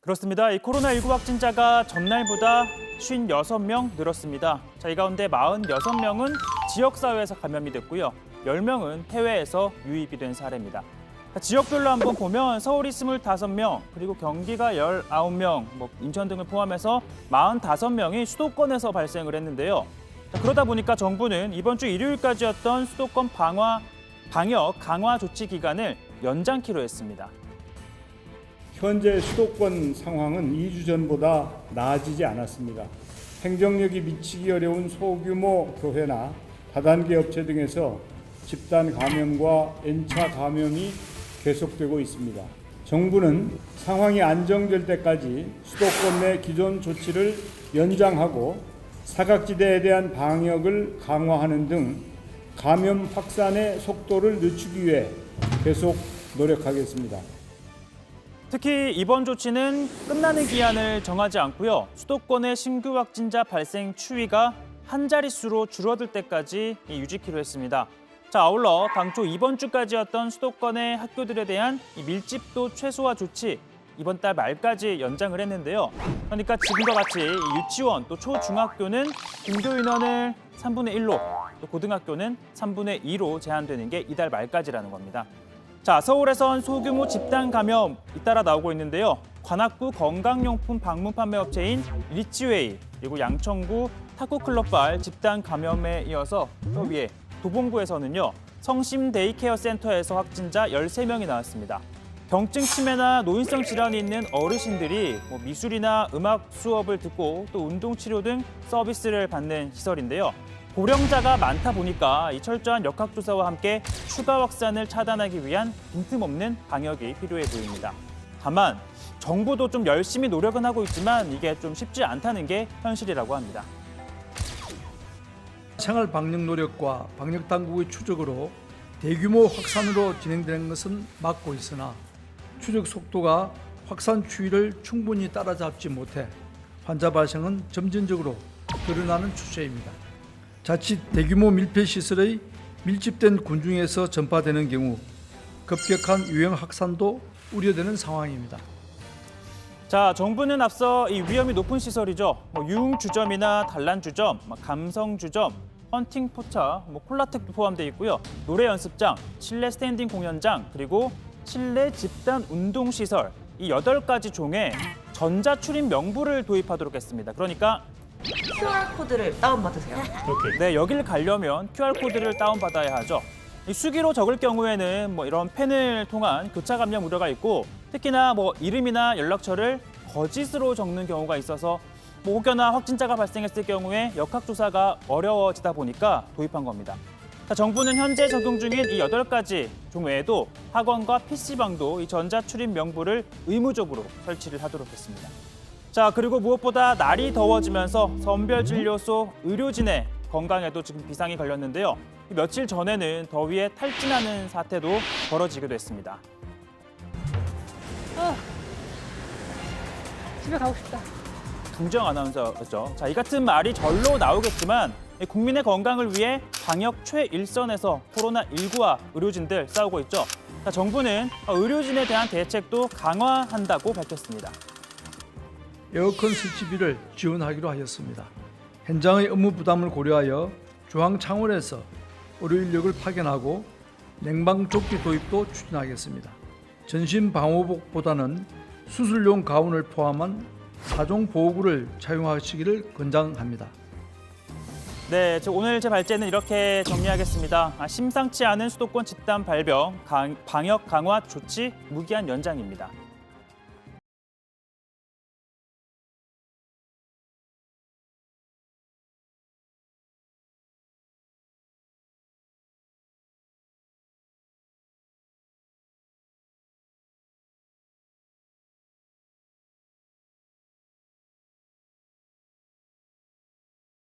그렇습니다. 이 코로나19 확진자가 전날보다 56명 늘었습니다. 자, 이 가운데 46명은 지역사회에서 감염이 됐고요. 10명은 해외에서 유입이 된 사례입니다. 자, 지역별로 한번 보면 서울이 25명, 그리고 경기가 19명, 인천 등을 포함해서 45명이 수도권에서 발생을 했는데요. 자, 그러다 보니까 정부는 이번 주 일요일까지였던 수도권 방역 강화 조치 기간을 연장키로 했습니다. 현재 수도권 상황은 2주 전보다 나아지지 않았습니다. 행정력이 미치기 어려운 소규모 교회나 다단계 업체 등에서 집단 감염과 N차 감염이 계속되고 있습니다. 정부는 상황이 안정될 때까지 수도권 내 기존 조치를 연장하고 사각지대에 대한 방역을 강화하는 등 감염 확산의 속도를 늦추기 위해 계속 노력하겠습니다. 특히 이번 조치는 끝나는 기한을 정하지 않고요. 수도권의 신규 확진자 발생 추이가 한 자릿수로 줄어들 때까지 유지키로 했습니다. 자, 아울러 당초 이번 주까지였던 수도권의 학교들에 대한 밀집도 최소화 조치 이번 달 말까지 연장을 했는데요. 그러니까 지금과 같이 유치원 또 초중학교는 등교 인원을 3분의 1로 또 고등학교는 3분의 2로 제한되는 게 이달 말까지라는 겁니다. 자, 서울에선 소규모 집단 감염 잇따라 나오고 있는데요. 관악구 건강용품 방문 판매 업체인 리치웨이, 그리고 양천구 탁구클럽발 집단 감염에 이어서 또 위에 도봉구에서는요. 성심 데이케어 센터에서 확진자 13명이 나왔습니다. 경증 치매나 노인성 질환이 있는 어르신들이 미술이나 음악 수업을 듣고 또 운동 치료 등 서비스를 받는 시설인데요. 고령자가 많다 보니까 이 철저한 역학조사와 함께 추가 확산을 차단하기 위한 빈틈없는 방역이 필요해 보입니다. 다만 정부도 좀 열심히 노력은 하고 있지만 이게 좀 쉽지 않다는 게 현실이라고 합니다. 생활 방역 노력과 방역 당국의 추적으로 대규모 확산으로 진행되는 것은 막고 있으나 추적 속도가 확산 추이를 충분히 따라잡지 못해 환자 발생은 점진적으로 늘어나는 추세입니다. 자칫 대규모 밀폐시설의 밀집된 군중에서 전파되는 경우 급격한 유행 확산도 우려되는 상황입니다. 자, 정부는 앞서 이 위험이 높은 시설이죠. 유흥주점이나 단란주점, 감성주점, 헌팅포차, 콜라텍도 포함되어 있고요. 노래 연습장, 실내 스탠딩 공연장, 그리고 실내 집단 운동시설 이 8가지 종에 전자출입 명부를 도입하도록 했습니다. 그러니까 QR코드를 다운받으세요. 네, 여기를 가려면 QR코드를 다운받아야 하죠. 이 수기로 적을 경우에는 이런 펜을 통한 교차 감염 우려가 있고 특히나 이름이나 연락처를 거짓으로 적는 경우가 있어서 혹여나 확진자가 발생했을 경우에 역학조사가 어려워지다 보니까 도입한 겁니다. 자, 정부는 현재 적용 중인 이 8가지 종 외에도 학원과 PC방도 이 전자출입 명부를 의무적으로 설치를 하도록 했습니다. 자, 그리고 무엇보다 날이 더워지면서 선별진료소 의료진의 건강에도 지금 비상이 걸렸는데요. 며칠 전에는 더위에 탈진하는 사태도 벌어지기도 했습니다. 집에 가고 싶다. 강정 아나운서였죠. 자, 이 같은 말이 절로 나오겠지만 국민의 건강을 위해 방역 최일선에서 코로나19와 의료진들 싸우고 있죠. 자, 정부는 의료진에 대한 대책도 강화한다고 밝혔습니다. 에어컨 설치비를 지원하기로 하였습니다. 현장의 업무 부담을 고려하여 중앙 창원에서 의료 인력을 파견하고 냉방조끼 도입도 추진하겠습니다. 전신 방호복보다는 수술용 가운을 포함한 4종 보호구를 착용하시기를 권장합니다. 네, 오늘 제 발제는 이렇게 정리하겠습니다. 심상치 않은 수도권 집단 발병, 방역 강화 조치 무기한 연장입니다.